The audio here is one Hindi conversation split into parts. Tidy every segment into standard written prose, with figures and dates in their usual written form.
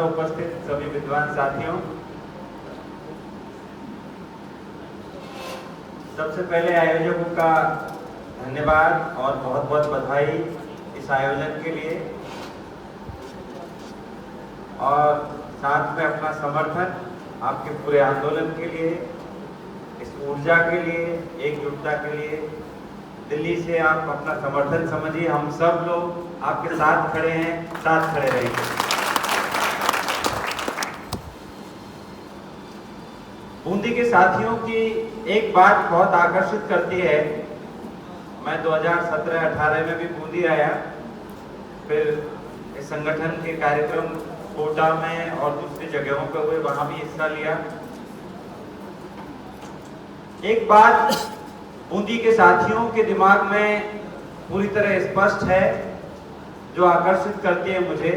उपस्थित सभी विद्वान साथियों, सबसे पहले आयोजकों का धन्यवाद और बहुत बहुत बधाई इस आयोजन के लिए और साथ में अपना समर्थन आपके पूरे आंदोलन के लिए, इस ऊर्जा के लिए, एकजुटता के लिए दिल्ली से आप अपना समर्थन समझिए। हम सब लोग आपके साथ खड़े हैं, साथ खड़े रहेंगे। बूंदी के साथियों की एक बात बहुत आकर्षित करती है। मैं 2017-18 में भी बूंदी आया, फिर इस संगठन के कार्यक्रम कोटा में और दूसरी जगहों पर हुए, वहां भी हिस्सा लिया। एक बात बूंदी के साथियों के दिमाग में पूरी तरह स्पष्ट है, जो आकर्षित करती है मुझे,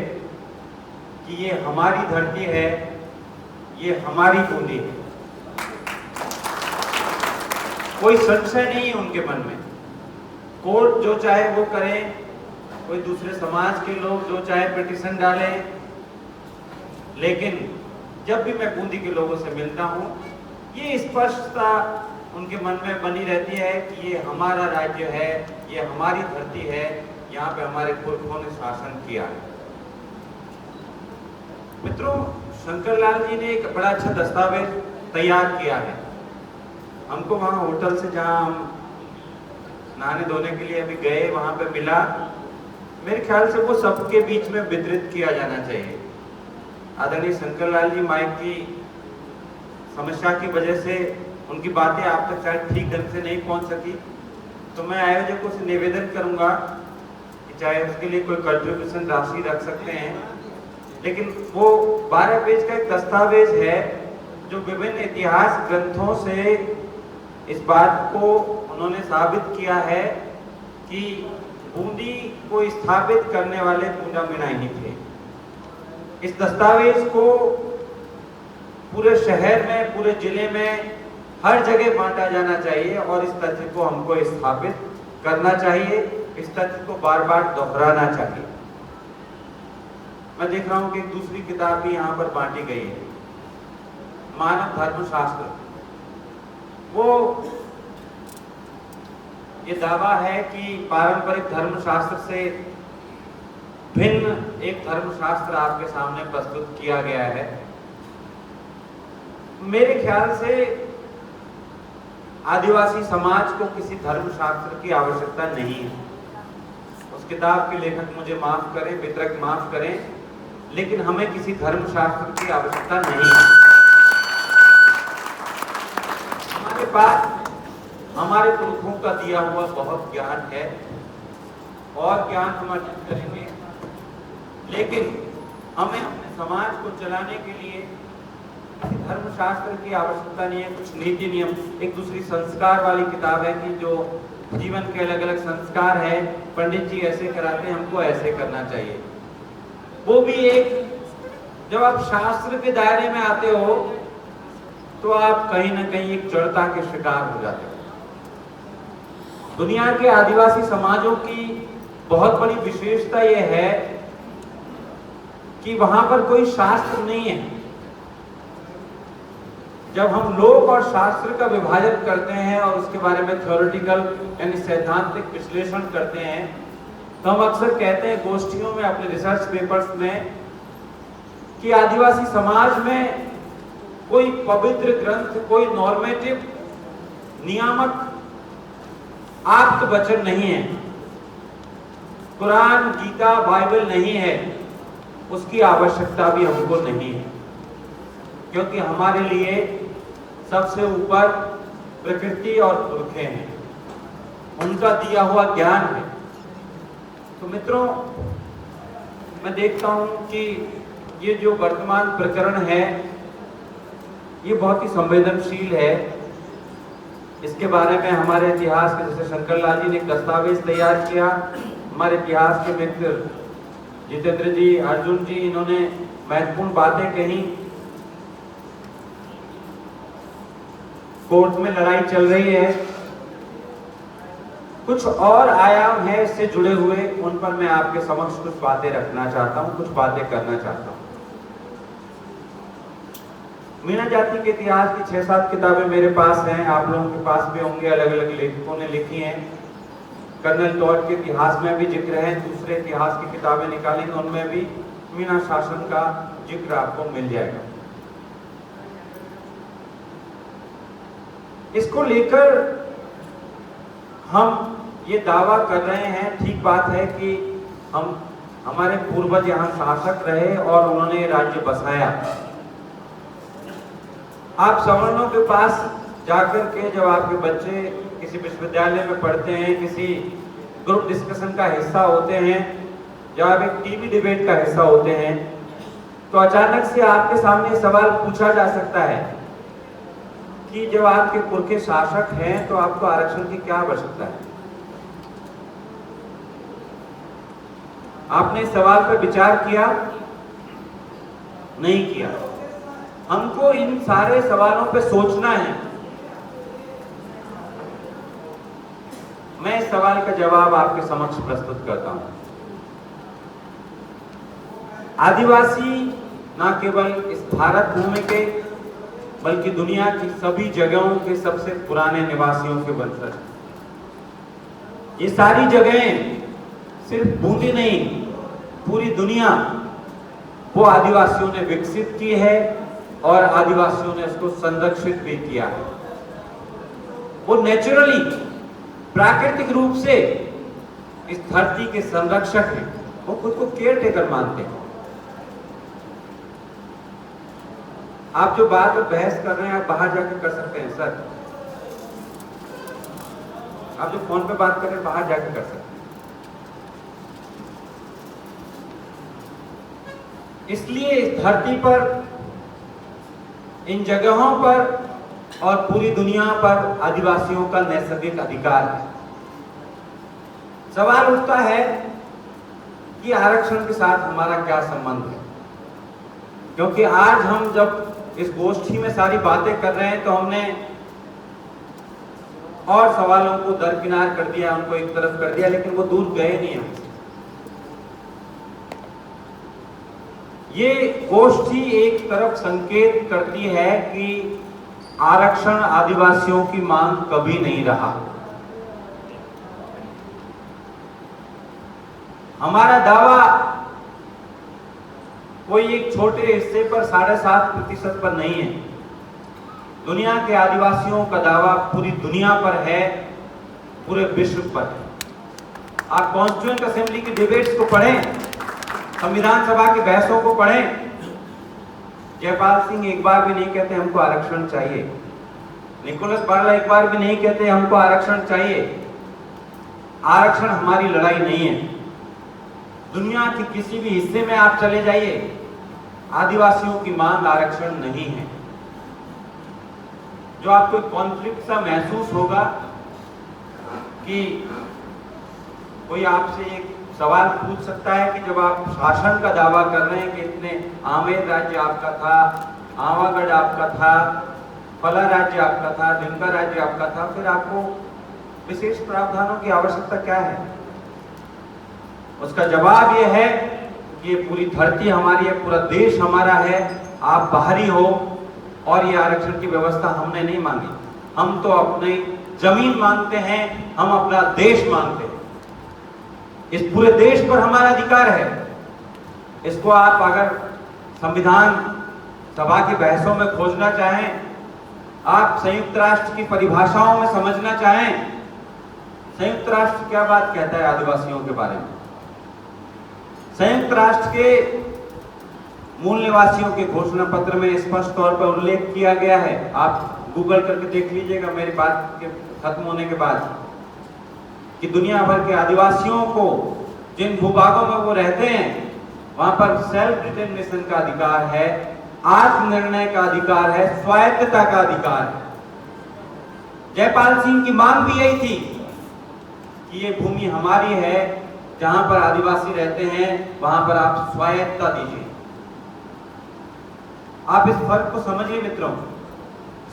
कि ये हमारी धरती है, ये हमारी बूंदी है। कोई संशय नहीं है उनके मन में। कोर्ट जो चाहे वो करें, कोई दूसरे समाज के लोग जो चाहे पिटीशन डालें, लेकिन जब भी मैं बूंदी के लोगों से मिलता हूं, ये स्पष्टता उनके मन में बनी रहती है कि ये हमारा राज्य है, ये हमारी धरती है, यहाँ पे हमारे पुरखों ने शासन किया है। मित्रों, शंकर लाल जी ने एक बड़ा अच्छा दस्तावेज तैयार किया है। हमको वहाँ होटल से, जहाँ हम नहाने धोने के लिए अभी गए, वहाँ पे मिला। मेरे ख्याल से वो सबके बीच में वितरित किया जाना चाहिए। आदरणीय शंकर लाल जी माइक की समस्या की वजह से उनकी बातें आप तक शायद ठीक ढंग से नहीं पहुंच सकी, तो मैं आयोजकों से निवेदन करूंगा कि चाहे उसके लिए कोई कंट्रीब्यूशन राशि रख सकते हैं, लेकिन वो 12 पेज का एक दस्तावेज है जो विभिन्न इतिहास ग्रंथों से इस बात को उन्होंने साबित किया है कि बूंदी को स्थापित करने वाले पूजा मीणा ही थे। इस दस्तावेज को पूरे शहर में, पूरे जिले में, हर जगह बांटा जाना चाहिए और इस तथ्य को हमको स्थापित करना चाहिए, इस तथ्य को बार बार दोहराना चाहिए। मैं देख रहा हूं कि दूसरी किताब भी यहाँ पर बांटी गई है, मानव धर्मशास्त्र। वो ये दावा है कि पारंपरिक धर्मशास्त्र से भिन्न एक धर्मशास्त्र आपके सामने प्रस्तुत किया गया है। मेरे ख्याल से आदिवासी समाज को किसी धर्मशास्त्र की आवश्यकता नहीं है। उस किताब के लेखक मुझे माफ करें, वितरक माफ करें, लेकिन हमें किसी धर्मशास्त्र की आवश्यकता नहीं है। हमारे पास हमारे पुरखों का दिया हुआ बहुत ज्ञान है और ज्ञान हम अर्जित करेंगे, लेकिन हमें अपने समाज को चलाने के लिए धर्मशास्त्र की आवश्यकता नहीं है। कुछ नीति नियम, एक दूसरी संस्कार वाली किताब है कि जो जीवन के अलग अलग संस्कार है, पंडित जी ऐसे कराते हैं, हमको ऐसे करना चाहिए। वो भी एक, जब आप शास्त्र के दायरे में आते हो तो आप कहीं ना कहीं एक जड़ता के शिकार हो जाते हो। दुनिया के आदिवासी समाजों की बहुत बड़ी विशेषता यह है कि वहां पर कोई शास्त्र नहीं है। जब हम लोक और शास्त्र का विभाजन करते हैं और उसके बारे में थ्योरेटिकल यानी सैद्धांतिक विश्लेषण करते हैं, तो हम अक्सर कहते हैं गोष्ठियों में, अपने रिसर्च पेपर्स में, कि आदिवासी समाज में कोई पवित्र ग्रंथ, कोई नॉर्मेटिव, नियामक आप्त वचन नहीं है। कुरान, गीता, बाइबल नहीं है। उसकी आवश्यकता भी हमको नहीं है, क्योंकि हमारे लिए सबसे ऊपर प्रकृति और पुरखे हैं, उनका दिया हुआ ज्ञान है। तो मित्रों, मैं देखता हूं कि ये जो वर्तमान प्रकरण है, ये बहुत ही संवेदनशील है। इसके बारे में हमारे इतिहास के, जैसे शंकर लाल जी ने एक दस्तावेज तैयार किया, हमारे इतिहास के मित्र जितेंद्र जी, अर्जुन जी, इन्होंने महत्वपूर्ण बातें कही। कोर्ट में लड़ाई चल रही है, कुछ और आयाम है इससे जुड़े हुए, उन पर मैं आपके समक्ष कुछ बातें रखना चाहता हूं, कुछ बातें करना चाहता हूं। मीणा जाति के इतिहास की 6-7 किताबें मेरे पास हैं, आप लोगों के पास भी होंगे, अलग अलग लेखकों ने लिखी हैं। कर्नल टॉड के इतिहास में भी जिक्र है, दूसरे इतिहास की किताबें निकालेंगे उनमें भी मीणा शासन का जिक्र आपको मिल जाएगा। इसको लेकर हम ये दावा कर रहे हैं, ठीक बात है कि हमारे पूर्वज यहाँ शासक रहे और उन्होंने राज्य बसाया। आप सवर्णों के पास जाकर के जब आपके बच्चे किसी विश्वविद्यालय में पढ़ते हैं, किसी ग्रुप डिस्कशन का हिस्सा होते हैं, जब आप एक टीवी डिबेट का हिस्सा होते हैं, तो अचानक से आपके सामने सवाल पूछा जा सकता है कि जब आपके कुल के शासक हैं तो आपको आरक्षण की क्या आवश्यकता है। आपने सवाल पर विचार किया? नहीं किया। हमको इन सारे सवालों पे सोचना है। मैं इस सवाल का जवाब आपके समक्ष प्रस्तुत करता हूं। आदिवासी न केवल इस भारत भूमि के बल्कि दुनिया की सभी जगहों के सबसे पुराने निवासियों के वंशज। ये सारी जगहें सिर्फ बूंदी नहीं, पूरी दुनिया वो आदिवासियों ने विकसित की है और आदिवासियों ने उसको संरक्षित भी किया है। वो नेचुरली, प्राकृतिक रूप से इस धरती के संरक्षक हैं। वो खुद को केयर टेकर मानते हैं। आप जो बात में बहस कर रहे हैं, आप बाहर जाकर कर सकते हैं सर। आप जो फोन पे बात कर रहे हैं, बाहर जाकर कर सकते हैं। इसलिए इस धरती पर, इन जगहों पर और पूरी दुनिया पर आदिवासियों का नैसर्गिक अधिकार है। सवाल उठता है कि आरक्षण के साथ हमारा क्या संबंध है, क्योंकि आज हम जब इस गोष्ठी में सारी बातें कर रहे हैं तो हमने और सवालों को दरकिनार कर दिया, उनको एक तरफ कर दिया, लेकिन वो दूर गए नहीं हमसे। ये गोष्ठी एक तरफ संकेत करती है कि आरक्षण आदिवासियों की मांग कभी नहीं रहा। हमारा दावा कोई एक छोटे हिस्से पर 7.5% पर नहीं है। दुनिया के आदिवासियों का दावा पूरी दुनिया पर है, पूरे विश्व पर है। आप कॉन्स्टिट्यूएंट असेंबली की डिबेट्स को पढ़ें, संविधान सभा की बहसों को पढ़ें। जयपाल सिंह एक बार भी नहीं कहते हमको आरक्षण चाहिए। निकोलस बार्ला एक बार भी नहीं कहते हमको आरक्षण चाहिए। आरक्षण हमारी लड़ाई नहीं है। दुनिया के किसी भी हिस्से में आप चले जाइए, आदिवासियों की मांग आरक्षण नहीं है। जो आपको कॉन्फ्लिक्ट सा महसूस होगा कि कोई आपसे एक सवाल पूछ सकता है कि जब आप शासन का दावा कर रहे हैं कि इतने आमेर राज्य आपका था, आवागढ़ आपका था, फला राज्य आपका था, दिनका राज्य आपका था, फिर आपको विशेष प्रावधानों की आवश्यकता क्या है? उसका जवाब यह है कि ये पूरी धरती हमारी है, पूरा देश हमारा है। आप बाहरी हो और ये आरक्षण की व्यवस्था हमने नहीं मांगी। हम तो अपनी जमीन मांगते हैं, हम अपना देश मांगते हैं। इस पूरे देश पर हमारा अधिकार है। इसको आप अगर संविधान सभा की बहसों में खोजना चाहें, आप संयुक्त राष्ट्र की परिभाषाओं में समझना चाहें, संयुक्त राष्ट्र क्या बात कहता है आदिवासियों के बारे में? संयुक्त राष्ट्र के मूल निवासियों के घोषणा पत्र में स्पष्ट तौर पर उल्लेख किया गया है। आप गूगल करके देख लीजिएगा मेरी बात के खत्म होने के बाद, कि दुनिया भर के आदिवासियों को जिन भूभागों में वो रहते हैं वहां पर सेल्फ डिटरमिनेशन का अधिकार है, आत्मनिर्णय का अधिकार है, स्वायत्तता का अधिकार है। जयपाल सिंह की मांग भी यही थी कि ये भूमि हमारी है, जहां पर आदिवासी रहते हैं वहां पर आप स्वायत्तता दीजिए। आप इस फर्क को समझिए मित्रों।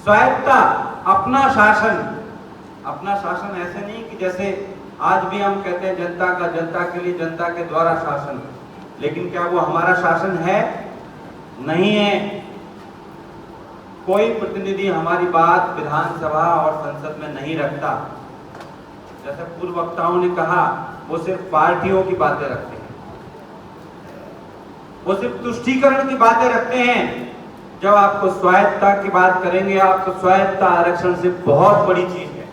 स्वायत्तता, अपना शासन। अपना शासन ऐसे नहीं कि जैसे आज भी हम कहते हैं जनता का, जनता के लिए, जनता के द्वारा शासन, लेकिन क्या वो हमारा शासन है? नहीं है। कोई प्रतिनिधि हमारी बात विधानसभा और संसद में नहीं रखता। जैसे पूर्व वक्ताओं ने कहा, वो सिर्फ पार्टियों की बातें रखते हैं, वो सिर्फ तुष्टीकरण की बातें रखते हैं। जब आपको स्वायत्तता की बात करेंगे, आपको स्वायत्तता आरक्षण से बहुत बड़ी चीज है।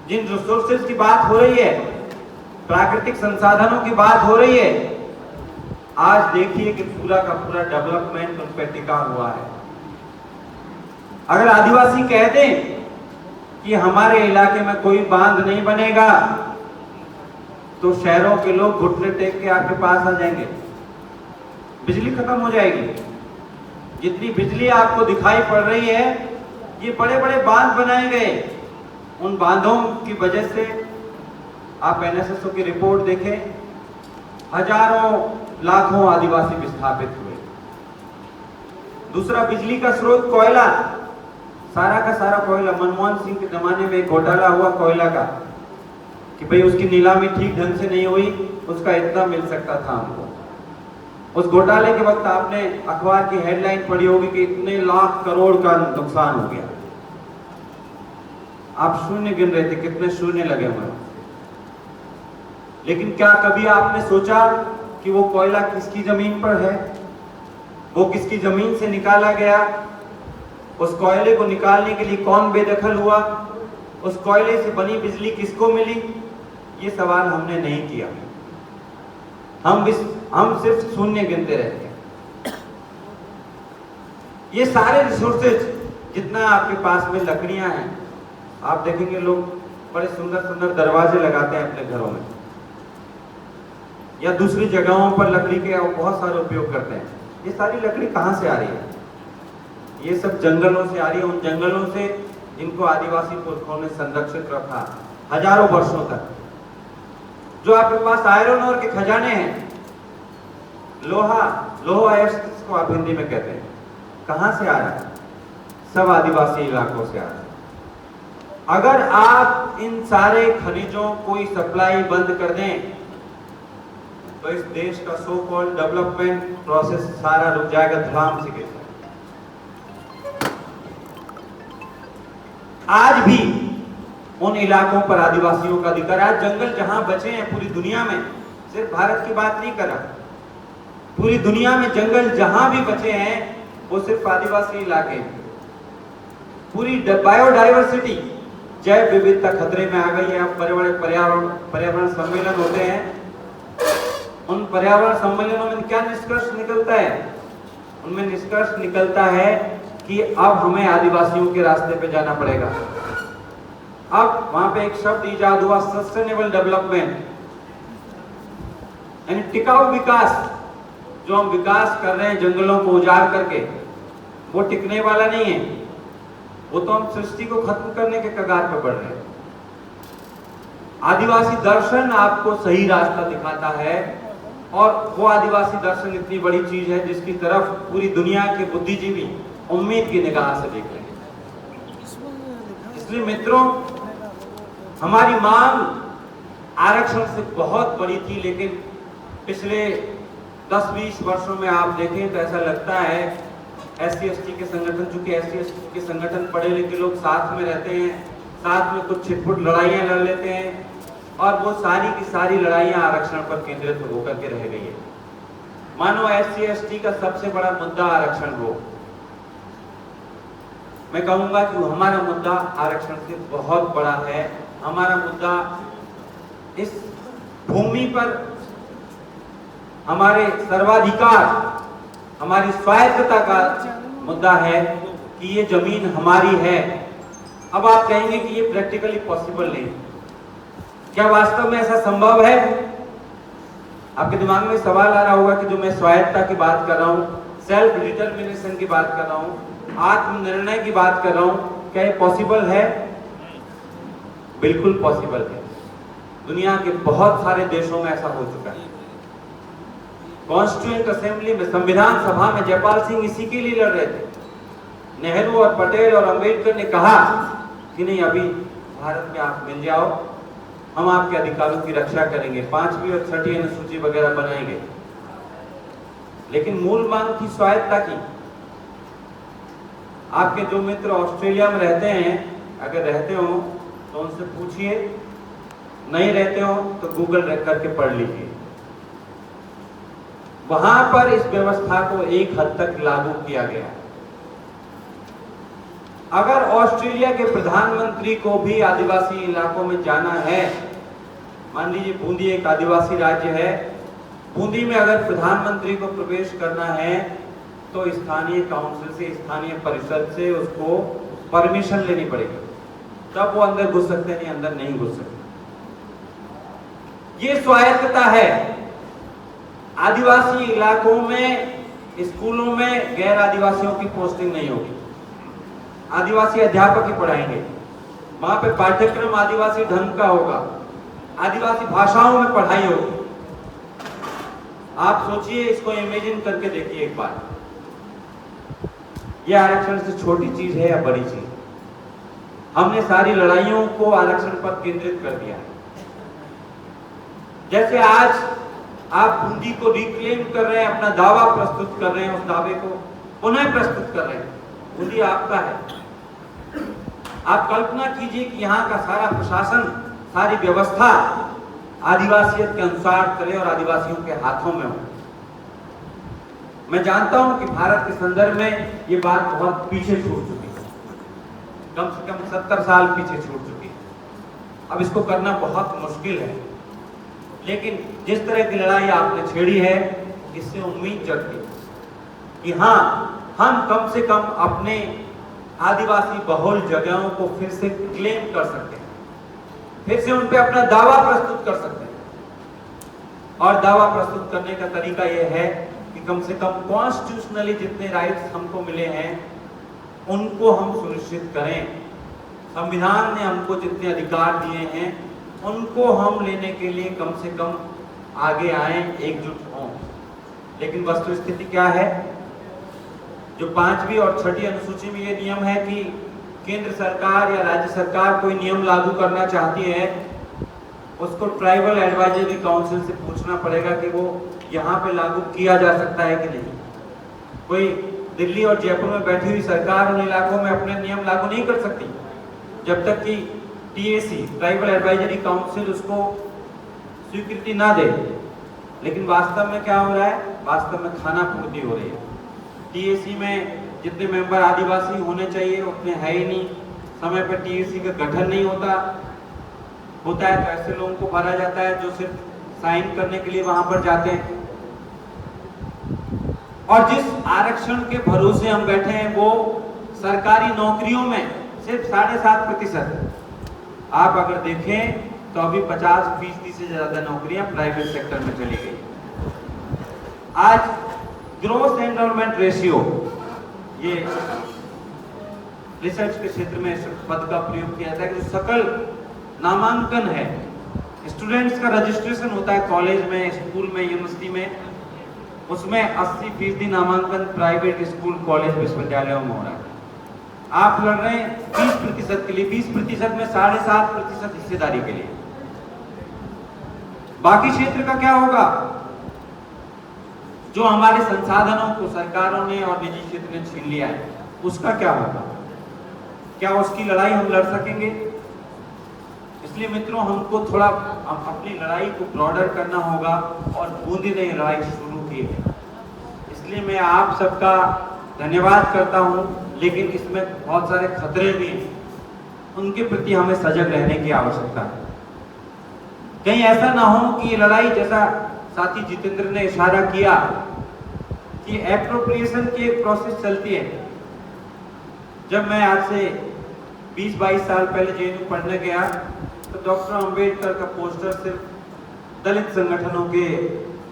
जिन रिसोर्सेज की बात हो रही है, प्राकृतिक संसाधनों की बात हो रही है, आज देखिए कि पूरा का पूरा डेवलपमेंट उन पर टिका हुआ है। अगर आदिवासी कह दें कि हमारे इलाके में कोई बांध नहीं बनेगा, तो शहरों के लोग घुटने टेक के आपके पास आ जाएंगे, बिजली खत्म हो जाएगी। जितनी बिजली आपको दिखाई पड़ रही है, ये बड़े बड़े बांध बनाए गए। उन बांधों की वजह से आप एनएसएसओ की रिपोर्ट देखें, हजारों लाखों आदिवासी विस्थापित हुए। दूसरा, बिजली का स्रोत कोयला, सारा का सारा कोयला। मनमोहन सिंह के जमाने में एक घोटाला हुआ कोयला का कि भाई उसकी नीलामी ठीक ढंग से नहीं हुई, उसका इतना मिल सकता था हमको। उस घोटाले के वक्त आपने अखबार की हेडलाइन पढ़ी होगी कि इतने लाख करोड़ का नुकसान हो गया। आप शून्य गिन रहे थे, कितने शून्य लगे हुए। लेकिन क्या कभी आपने सोचा कि वो कोयला किसकी जमीन पर है, वो किसकी जमीन से निकाला गया, उस कोयले को निकालने के लिए कौन बेदखल हुआ, उस कोयले से बनी बिजली किसको मिली? ये सवाल हमने नहीं किया। हम सिर्फ शून्य गिनते रहते हैं। ये सारे रिसोर्सेज, जितना आपके पास में लकड़ियां हैं, आप देखेंगे लोग बड़े सुंदर सुंदर दरवाजे लगाते हैं अपने घरों में, या दूसरी जगहों पर लकड़ी के बहुत सारे उपयोग करते हैं। ये सारी लकड़ी कहाँ से आ रही है? ये सब जंगलों से आ रही है, उन जंगलों से जिनको आदिवासी पुरखों ने संरक्षित रखा हजारों वर्षों तक। जो आपके पास आयरन ओर के खजाने हैं, लोहा जिसको आप हिंदी में कहते हैं, कहां से आ रहा है? सब आदिवासी इलाकों से आ रहा है। अगर आप इन सारे खनिजों को सप्लाई बंद कर दें, तो इस देश का सो कॉल्ड डेवलपमेंट प्रोसेस सारा रुक जाएगा, धड़ाम से गिर जाएगा। आज भी उन इलाकों पर आदिवासियों का अधिकार। आज जंगल जहां बचे हैं पूरी दुनिया में, सिर्फ भारत की बात नहीं कर रहा, पूरी दुनिया में जंगल जहां भी बचे हैं वो सिर्फ आदिवासी इलाके हैं। पूरी बायोडाइवर्सिटी, जैव विविधता खतरे में आ गई है। अब बड़े बड़े पर्यावरण सम्मेलन होते हैं, उन पर्यावरण सम्मेलनों में क्या निष्कर्ष निकलता है? उनमें निष्कर्ष निकलता है कि अब हमें आदिवासियों के रास्ते पे जाना पड़ेगा। अब वहां पे एक शब्द इजाद हुआ, सस्टेनेबल डेवलपमेंट, यानी टिकाऊ विकास। जो हम विकास कर रहे हैं जंगलों को उजाड़ करके, वो टिकने वाला नहीं है। वो तो हम सृष्टि को खत्म करने के कगार पर बढ़ रहे हैं। आदिवासी दर्शन आपको सही रास्ता दिखाता है, और वो आदिवासी दर्शन इतनी बड़ी चीज है जिसकी तरफ पूरी दुनिया के बुद्धिजीवी उम्मीद की निगाह से देख रहे हैं। इसलिए मित्रों, हमारी मांग आरक्षण से बहुत बड़ी थी, लेकिन पिछले 10-20 वर्षों में आप देखें तो ऐसा लगता है SC/ST के संगठन, चूंकि SC/ST के संगठन पढ़े लिखे लोग साथ में रहते हैं, साथ में कुछ छिटपुट लड़ाइयां लड़ लेते हैं, और वो सारी की सारी लड़ाइयां आरक्षण पर केंद्रित होकर के रह गई है। मानो SC/ST का सबसे बड़ा मुद्दा आरक्षण हो। मैं कहूंगा कि हमारा मुद्दा आरक्षण से बहुत बड़ा है। हमारा मुद्दा इस भूमि पर हमारे सर्वाधिकार, हमारी स्वायत्तता का मुद्दा है कि ये जमीन हमारी है। अब आप कहेंगे कि ये प्रैक्टिकली पॉसिबल नहीं। क्या वास्तव में ऐसा संभव है? आपके दिमाग में सवाल आ रहा होगा कि जो मैं स्वायत्तता की बात कर रहा हूँ, सेल्फ डिटर्मिनेशन की बात कर रहा हूँ, आत्मनिर्णय की बात कर रहा हूँ, क्या ये पॉसिबल है? बिल्कुल पॉसिबल है। दुनिया के बहुत सारे देशों में ऐसा हो चुका है। कॉन्स्टिट्यूएंट असेंबली में, संविधान सभा में जयपाल सिंह इसी के लिए लड़ रहे थे। नेहरू और पटेल और अंबेडकर ने कहा कि नहीं, अभी भारत में आप मिल जाओ, हम आपके अधिकारों की रक्षा करेंगे, 5वीं और 6वीं अनुसूची वगैरह बनाएंगे। लेकिन मूल मांग थी स्वायत्तता की। आपके जो मित्र ऑस्ट्रेलिया में रहते हैं, अगर रहते हो तो उनसे पूछिए, नहीं रहते हो तो गूगल करके पढ़ लीजिए। वहां पर इस व्यवस्था को एक हद तक लागू किया गया। अगर ऑस्ट्रेलिया के प्रधानमंत्री को भी आदिवासी इलाकों में जाना है, मान लीजिए बूंदी एक आदिवासी राज्य है, बूंदी में अगर प्रधानमंत्री को प्रवेश करना है तो स्थानीय काउंसिल से, स्थानीय परिषद से उसको परमिशन लेनी पड़ेगी, तब वो अंदर घुस सकते हैं, नहीं अंदर नहीं घुस सकते। ये स्वायत्तता है। आदिवासी इलाकों में स्कूलों में गैर आदिवासियों की पोस्टिंग नहीं होगी, आदिवासी अध्यापक ही पढ़ाएंगे। वहां पे पाठ्यक्रम आदिवासी ढंग का होगा, आदिवासी भाषाओं में पढ़ाई होगी। आप सोचिए, इसको इमेजिन करके देखिए एक बार। यह आरक्षण से छोटी चीज है या बड़ी चीज? हमने सारी लड़ाइयों को आरक्षण पर केंद्रित कर दिया। जैसे आज आप बूंदी को रिक्लेम कर रहे हैं, अपना दावा प्रस्तुत कर रहे हैं, उस दावे को पुनः प्रस्तुत कर रहे हैं। बूंदी आपका है। आप कल्पना कीजिए कि यहाँ का सारा प्रशासन, सारी व्यवस्था आदिवासियत के अनुसार चले और आदिवासियों के हाथों में हो। मैं जानता हूं कि भारत के संदर्भ में ये बात बहुत पीछे छूट चुकी है, कम से कम 70 साल पीछे छूट चुकी है। अब इसको करना बहुत मुश्किल है, लेकिन जिस तरह की लड़ाई आपने छेड़ी है, इससे उम्मीद जगती कि हाँ, हम कम से कम अपने आदिवासी बहुल जगहों को फिर से क्लेम कर सकते हैं, फिर से उन पे अपना दावा प्रस्तुत कर सकते हैं। और दावा प्रस्तुत करने का तरीका यह है कि कम से कम कॉन्स्टिट्यूशनली जितने राइट्स हमको मिले हैं उनको हम सुनिश्चित करें। संविधान ने हमको जितने अधिकार दिए हैं उनको हम लेने के लिए कम से कम आगे आए, एकजुट हों। लेकिन वस्तुस्थिति क्या है? जो 5वीं और 6ठी अनुसूची में ये नियम है कि केंद्र सरकार या राज्य सरकार कोई नियम लागू करना चाहती है, उसको ट्राइबल एडवाइजरी काउंसिल से पूछना पड़ेगा कि वो यहाँ पे लागू किया जा सकता है कि नहीं। कोई दिल्ली और जयपुर में बैठी हुई सरकार उन इलाकों में अपने नियम लागू नहीं कर सकती जब तक कि TAC, ट्राइबल एडवाइजरी काउंसिल, उसको स्वीकृति ना दे। लेकिन वास्तव में क्या हो रहा है? वास्तव में खाना पूर्ति हो रही है। TAC में जितने मेंबर आदिवासी होने चाहिए उतने है ही नहीं। समय पर TAC का गठन नहीं होता है तो ऐसे लोगों को भरा जाता है जो सिर्फ साइन करने के लिए वहां पर जाते हैं। और जिस आरक्षण के भरोसे हम बैठे हैं वो सरकारी नौकरियों में सिर्फ 7.5%। आप अगर देखें तो अभी 50% से ज्यादा नौकरियां प्राइवेट सेक्टर में चली गई। आज ग्रोस एनरोलमेंट रेशियो, ये रिसर्च के क्षेत्र में इस पद का प्रयोग किया जाता है कि सकल नामांकन है, स्टूडेंट्स का रजिस्ट्रेशन होता है कॉलेज में, स्कूल में, यूनिवर्सिटी में, उसमें 80% नामांकन प्राइवेट स्कूल, कॉलेज, विश्वविद्यालयों में हो रहा है। आप लड़ रहे हैं 20% के लिए, 20% में 7.5% हिस्सेदारी के लिए। बाकी क्षेत्र का क्या होगा? जो हमारे संसाधनों को सरकारों ने और निजी क्षेत्र ने छीन लिया है, उसका क्या होगा? क्या उसकी लड़ाई हम लड़ सकेंगे? इसलिए मित्रों, हमको थोड़ा अपनी लड़ाई को ब्रॉडर करना होगा और बूंदी ने लड़ाई शुरू की है। इसलिए मैं आप सबका धन्यवाद करता हूं, लेकिन इसमें बहुत सारे खतरे भी हैं, उनके प्रति हमें सजग रहने की आवश्यकता है। कहीं ऐसा ना हो कि ये लड़ाई, जैसा साथी जितेंद्र ने इशारा किया कि एप्रोप्रिएशन की एक प्रोसेस चलती है। जब मैं आज से 20-22 साल पहले JNU पढ़ने गया तो डॉक्टर अंबेडकर का पोस्टर सिर्फ दलित संगठनों के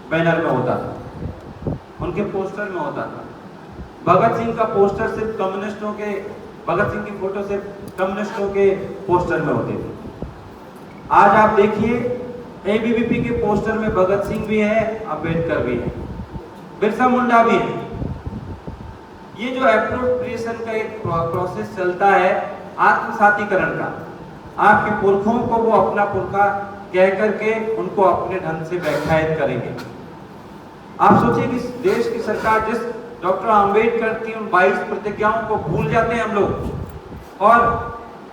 बैनर में होता था, उनके पोस्टर में होता था। भगत सिंह का पोस्टर सिर्फ कम्युनिस्टों के, भगत सिंह की फोटो सिर्फ कम्युनिस्टों के पोस्टर में होती थी। आज आप देखिए ABVP के पोस्टर में भगत सिंह भी है, अंबेडकर भी है, बिरसा मुंडा भी है। ये जो एप्रोप्रिएशन का एक प्रोसेस चलता है आत्मसातीकरण का, आपके पुरखों को वो अपना पुरखा कह करके उनको अपने ढंग से व्याख्यायित करेंगे। आप सोचिए कि देश की सरकार जिस डॉक्टर आम्बेडकर की उन 22 प्रतिज्ञाओं को भूल जाते हैं हम लोग, और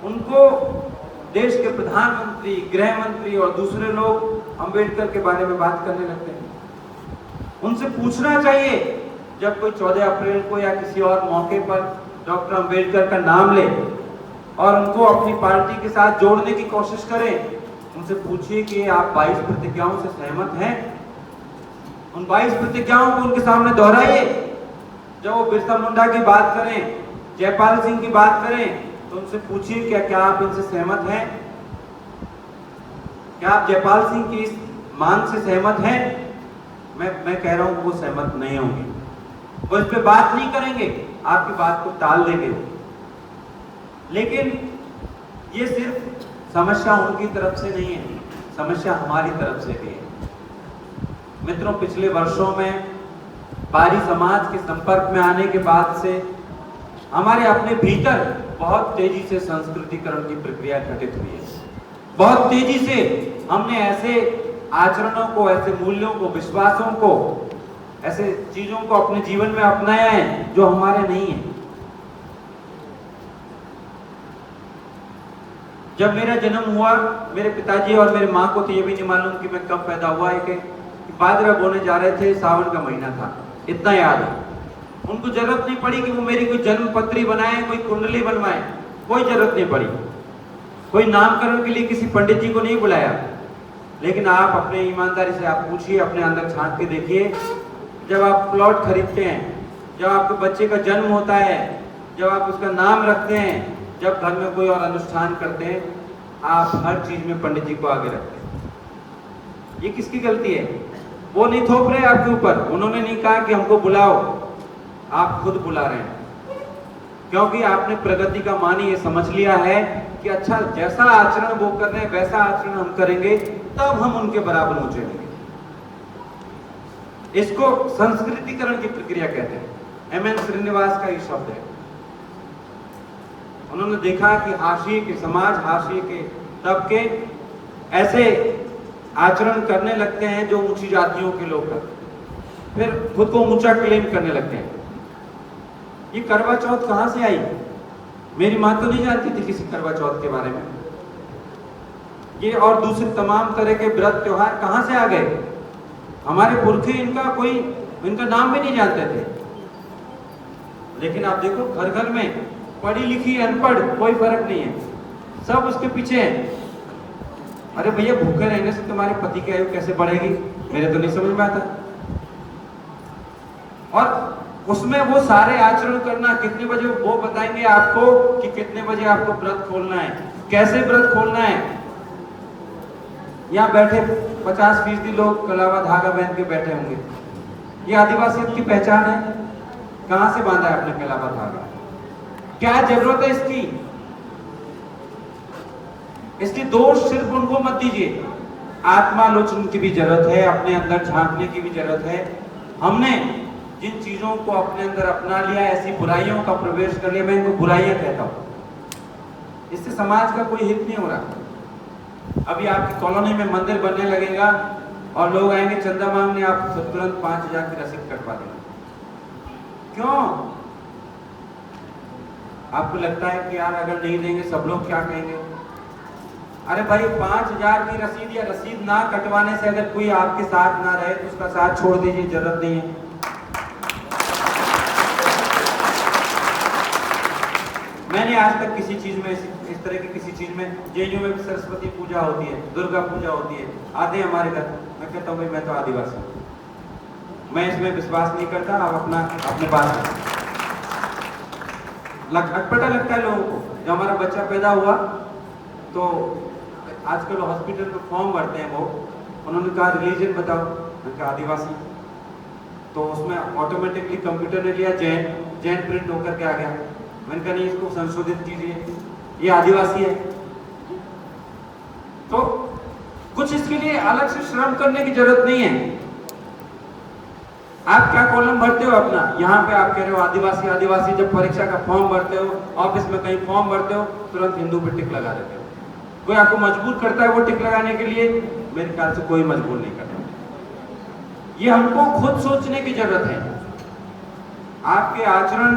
उनको देश के प्रधानमंत्री, गृह मंत्री और दूसरे लोग आम्बेडकर के बारे में बात करने लगते हैं। उनसे पूछना चाहिए जब कोई 14 अप्रैल को या किसी और मौके पर डॉक्टर आम्बेडकर का नाम ले और उनको अपनी पार्टी के साथ जोड़ने की कोशिश करें, उनसे पूछिए कि आप 22 प्रतिज्ञाओं से सहमत हैं? उन 22 प्रतिज्ञाओं को उनके सामने दोहराइए। जब वो बिरसा मुंडा की बात करें, जयपाल सिंह की बात करें, तो उनसे पूछिए क्या आप इनसे सहमत हैं? क्या आप जयपाल सिंह की इस मांग से सहमत हैं? मैं कह रहा हूं कि वो सहमत नहीं होंगे, वो इस पे बात नहीं करेंगे, आपकी बात को टाल देंगे। लेकिन ये सिर्फ समस्या उनकी तरफ से नहीं है, समस्या हमारी तरफ से भी है। मित्रों, पिछले वर्षों में बारी समाज के संपर्क में आने के बाद से हमारे अपने भीतर बहुत तेजी से संस्कृतिकरण की प्रक्रिया घटित हुई है। बहुत तेजी से हमने ऐसे आचरणों को, ऐसे मूल्यों को, विश्वासों को, ऐसे चीजों को अपने जीवन में अपनाया है जो हमारे नहीं है। जब मेरा जन्म हुआ, मेरे पिताजी और मेरे माँ को तो ये भी नहीं मालूम कि मैं कब पैदा हुआ है, कि बाजरा बोने जा रहे थे, सावन का महीना था, इतना याद है। उनको जरूरत नहीं पड़ी कि वो मेरी कोई जन्म पत्री बनाए, कोई कुंडली बनवाए, कोई जरूरत नहीं पड़ी। कोई नामकरण के लिए किसी पंडित जी को नहीं बुलाया। लेकिन आप अपने ईमानदारी से आप पूछिए, अपने अंदर झांक के देखिए, जब आप प्लॉट खरीदते हैं, जब आपके बच्चे का जन्म होता है, जब आप उसका नाम रखते हैं, जब घर में कोई और अनुष्ठान करते हैं, आप हर चीज में पंडित जी को आगे रखते हैं। ये किसकी गलती है? वो नहीं थोप रहे आपके ऊपर, उन्होंने नहीं कहा कि हमको बुलाओ, आप खुद बुला रहे हैं, क्योंकि आपने प्रगति का मानी ये समझ लिया है कि अच्छा, जैसा आचरण वो कर रहे हैं वैसा आचरण हम करेंगे, तब हम उनके बराबर ऊंचे होंगे। इसको संस्कृतिकरण की प्रक्रिया कहते हैं। एम एन श्रीनिवास का ये शब्द है। उन्होंने देखा कि हाशिए के समाज, हाशिए के तबके ऐसे आचरण करने लगते हैं जो ऊंची जातियों के लोग करते हैं, फिर खुद को ऊंचा क्लेम करने लगते हैं। ये करवा चौथ कहां से आई? मेरी माँ तो नहीं जानती थी किसी करवा चौथ के बारे में। ये और दूसरे तमाम तरह के व्रत त्योहार कहां से आ गए? हमारे पुरखे इनका नाम भी नहीं जानते थे। लेकिन आप देखो, घर घर में पढ़ी लिखी अनपढ़ कोई फर्क नहीं है, सब उसके पीछे है। अरे भैया, भूखे रहने से तुम्हारे पति की आयु कैसे बढ़ेगी? मेरे तो नहीं समझ में आता। और उसमें वो सारे आचरण करना, कितने बजे वो बताएंगे आपको कि कितने बजे आपको व्रत खोलना है, कैसे व्रत खोलना है। यहाँ बैठे 50% लोग कलावा धागा पहन के बैठे होंगे। ये आदिवासियों की पहचान है। कहां से बांधा है आपने कलावा धागा? क्या जरूरत है इसकी? इसकी दोष सिर्फ उनको मत दीजिए, आत्मालोचन की भी जरूरत है, अपने अंदर झांकने की भी जरूरत है। हमने जिन चीजों को अपने अंदर अपना लिया, ऐसी बुराइयों का प्रवेश कर लिया, मैं इनको बुराइयां कहता हूं। इससे समाज का कोई हित नहीं हो रहा। अभी आपकी कॉलोनी में मंदिर बनने लगेगा और लोग आएंगे चंदा मांगने, आप तुरंत 5,000 की रसीद कटवा देंगे। क्यों? आपको लगता है कि यार अगर नहीं देंगे सब लोग क्या कहेंगे? अरे भाई, 5,000 की रसीद या रसीद ना कटवाने से अगर कोई आपके साथ ना रहे तो उसका साथ छोड़ दीजिए, जरूरत नहीं है। मैंने आज तक किसी चीज में इस तरह की किसी चीज में, जेएनयू में भी सरस्वती पूजा होती है, दुर्गा पूजा होती है, आते हैं हमारे घर, मैं कहता हूँ भाई मैं तो आदिवासी हूँ, मैं इसमें विश्वास नहीं करता, आप अपने पास अटपटा लगता है लोगों को। जब हमारा बच्चा पैदा हुआ तो आजकल हॉस्पिटल में फॉर्म भरते हैं वो, उन्होंने कहा रिलीजन बताओ, मैंने कहा आदिवासी। तो उसमें ऑटोमेटिकली कंप्यूटर ने लिया जैन प्रिंट होकर के आ गया। मैंने कहा नहीं, इसको संशोधित कीजिए, ये आदिवासी है। तो कुछ इसके लिए अलग से श्रम करने की जरूरत नहीं है। आप क्या कॉलम भरते हो अपना, यहाँ पे आप कह रहे हो आदिवासी आदिवासी, जब परीक्षा का फॉर्म भरते हो, ऑफिस में कहीं फॉर्म भरते हो, तुरंत हिंदू पे टिक लगा देते हो। कोई आपको मजबूर करता है वो टिक लगाने के लिए? मेरे ख्याल से कोई मजबूर नहीं करता। ये हमको खुद सोचने की जरूरत है। आपके आचरण,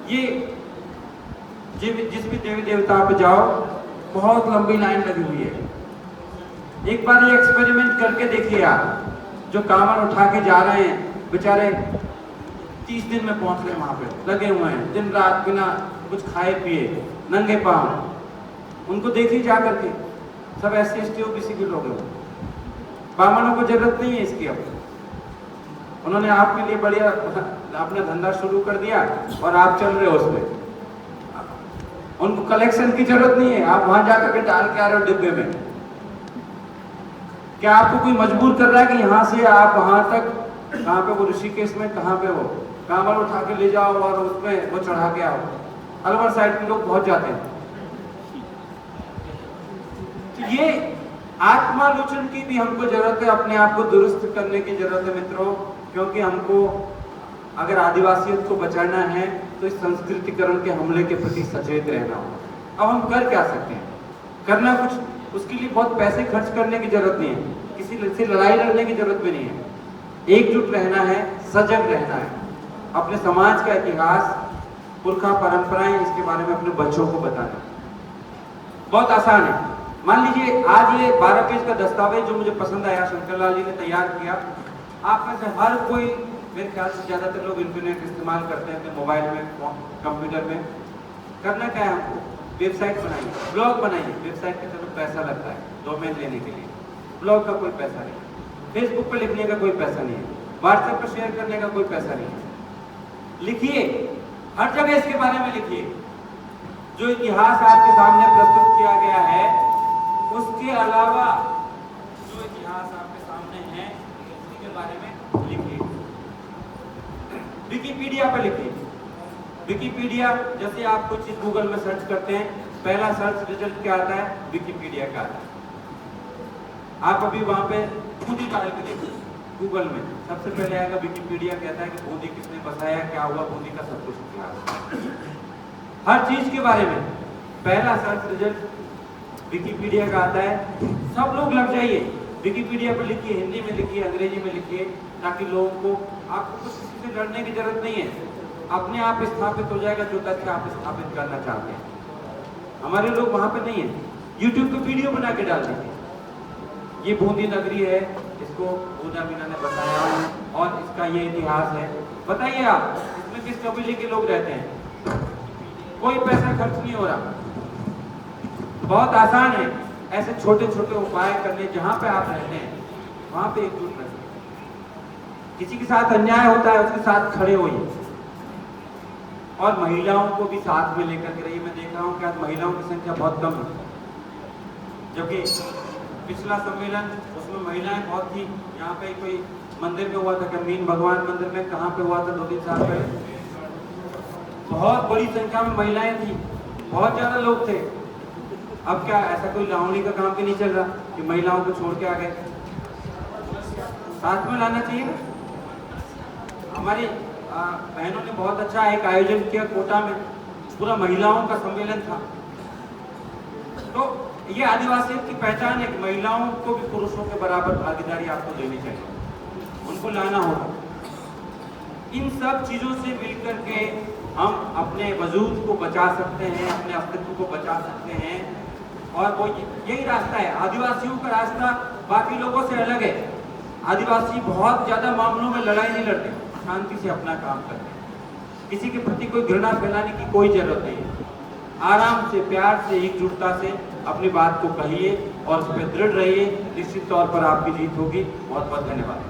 ये जिस भी देवी देवता पे जाओ बहुत लंबी लाइन लगी हुई है। एक बार ये एक्सपेरिमेंट करके देखिए आप, जो कांवड़ उठा के जा रहे हैं बेचारे 30 दिन में पहुंच गए, वहां पे लगे हुए हैं दिन रात बिना कुछ खाए पिए, नंगे पांव। उनको देखिए जा करके, सब SC ST OBC के लोग हैं। ब्राह्मणों को जरूरत नहीं है इसकी। अब उन्होंने आपके लिए बढ़िया अपना धंधा शुरू कर दिया और आप चल रहे हो उसमें। उनको कलेक्शन की जरूरत नहीं है, आप वहां जाकर के डाल के आ रहे हो डिब्बे में। क्या आपको कोई मजबूर कर रहा है कि यहाँ से आप वहां तक, कहाँ पे वो ऋषिकेश में, कहाँ पे वो कांवड़ उठा के ले जाओ और उसमें वो चढ़ा के आओ। अलवर साइड के लोग पहुंच जाते हैं। तो ये आत्मालोचन की भी हमको जरूरत है, अपने आप को दुरुस्त करने की जरूरत है मित्रों। क्योंकि हमको अगर आदिवासियत को बचाना है तो इस संस्कृतिकरण के हमले के प्रति सचेत रहना होगा। अब हम कर क्या सकते हैं? करना कुछ, उसके लिए बहुत पैसे खर्च करने की जरूरत नहीं है, किसी से लड़ाई लड़ने की जरूरत भी नहीं है। एकजुट रहना है, सजग रहना है, अपने समाज का इतिहास, पुरखा परंपराएं, इसके बारे में अपने बच्चों को बताना बहुत आसान है। मान लीजिए आज ये 12 पेज का दस्तावेज जो मुझे पसंद आया, शंकर लाल जी ने तैयार किया। आप में से हर कोई, मेरे ख्याल से ज्यादातर लोग इंटरनेट इस्तेमाल करते हैं अपने मोबाइल में, कंप्यूटर में। करना क्या है हमको? वेबसाइट बनाइए, ब्लॉग बनाइए। वेबसाइट का चलो पैसा लगता है डोमेन लेने के लिए, ब्लॉग का कोई पैसा नहीं, फेसबुक पर लिखने का कोई पैसा नहीं है, व्हाट्सएप पर शेयर करने का कोई पैसा नहीं है। लिखिए, हर जगह इसके बारे में लिखिए। जो इतिहास आपके सामने प्रस्तुत किया गया है, उसके अलावा जो इतिहास आपके सामने है उसके बारे में लिखिए। विकिपीडिया पर लिखिए। विकिपीडिया, जैसे आप कुछ चीज गूगल में सर्च करते हैं, पहला सर्च रिजल्ट क्या आता है? विकिपीडिया का आता है। आप अभी वहां पे बूंदी डाल के देखिए गूगल में, सबसे पहले आएगा विकिपीडिया। कहता है कि बूंदी किसने बसाया, क्या हुआ बूंदी का, सब कुछ इतिहास, हर चीज के बारे में पहला सर्च रिजल्ट विकिपीडिया का आता है। सब लोग लग जाइए, विकिपीडिया पर लिखिए, हिंदी में लिखिए, अंग्रेजी में लिखिए, ताकि लोगों को, आपको कुछ किसी से लड़ने की जरूरत नहीं है, अपने आप स्थापित हो जाएगा जो तथ्य आप स्थापित करना चाहते हैं। हमारे लोग वहां पे नहीं है, यूट्यूब पे वीडियो बना के डाल दीजिए, ये बूंदी नगरी है, इसको बूंदा मीना ने बताया और इसका ये इतिहास है। बताइए आप, इसमें किस कबीले के लोग रहते हैं? कोई पैसा खर्च नहीं हो रहा, बहुत आसान है ऐसे छोटे छोटे उपाय करने। जहां पे आप रहते हैं वहां पे एकजुट रहिए। किसी के साथ अन्याय होता है उसके साथ खड़े होइए, और महिलाओं को भी साथ में लेकर के रहिए। मैं देख रहा हूँ कि आज महिलाओं की संख्या बहुत कम है, जबकि पिछला सम्मेलन उसमें महिलाएं बहुत थी। यहाँ पे कोई मंदिर में हुआ था, क्या मीन भगवान मंदिर में, कहाँ पे हुआ था 2-3 साल पहले, बहुत बड़ी संख्या में महिलाएं थी, बहुत ज्यादा लोग थे। अब क्या ऐसा कोई लावणी का काम भी नहीं चल रहा कि महिलाओं को छोड़ के आ गए? साथ में लाना चाहिए ना। हमारी बहनों ने बहुत अच्छा एक आयोजन किया कोटा में, पूरा महिलाओं का सम्मेलन था। तो ये आदिवासियों की पहचान है कि महिलाओं को भी पुरुषों के बराबर भागीदारी आपको देनी चाहिए, उनको लाना होगा। इन सब चीजों से मिलकर के हम अपने वजूद को बचा सकते हैं, अपने अस्तित्व को बचा सकते हैं। और वो यही रास्ता है, आदिवासियों का रास्ता बाकी लोगों से अलग है। आदिवासी बहुत ज्यादा मामलों में लड़ाई नहीं लड़ते, शांति से अपना काम करते हैं। किसी के प्रति कोई घृणा फैलाने की कोई जरूरत नहीं है। आराम से, प्यार से, एकजुटता से अपनी बात को कहिए और उस पर दृढ़ रहिए। निश्चित तौर पर आपकी जीत होगी। बहुत बहुत धन्यवाद।